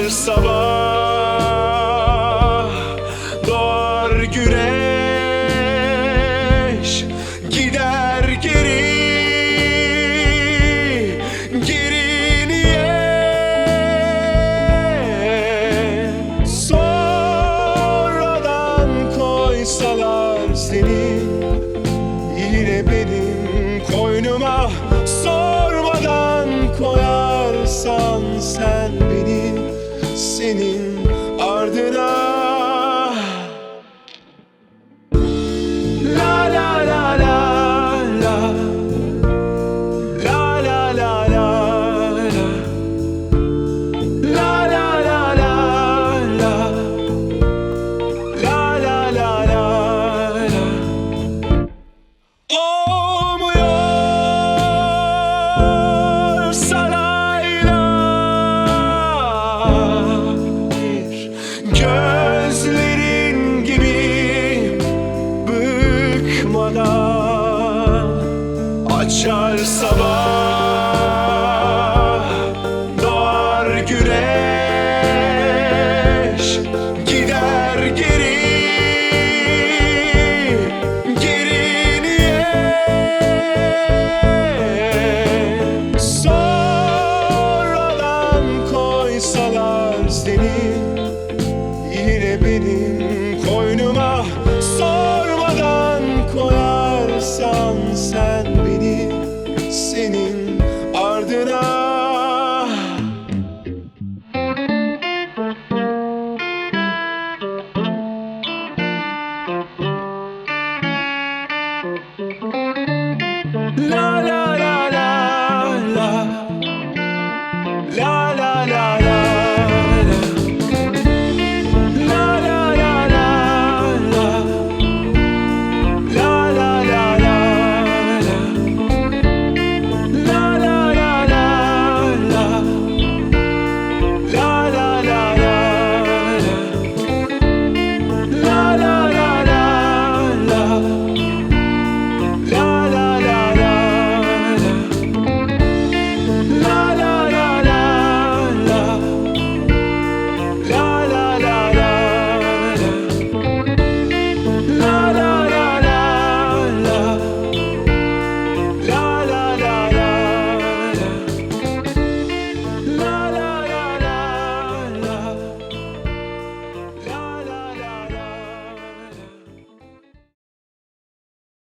Açar sabah, doğar güneş, gider geri, geri niye? Sonradan koysalar seni yine benim koynuma, sormadan koyarsan sen beni senin ardına. La la la la la, la la la la la, la la la la la, la la la la la. Olmuyor saraylar, gözlerin gibi bıkmadan. Açar sabah, doğar güneş, gider geri, geri niye? Sonradan koysalar seni yine benim koynuma, sormadan koyarsan sen beni senin ardına. La la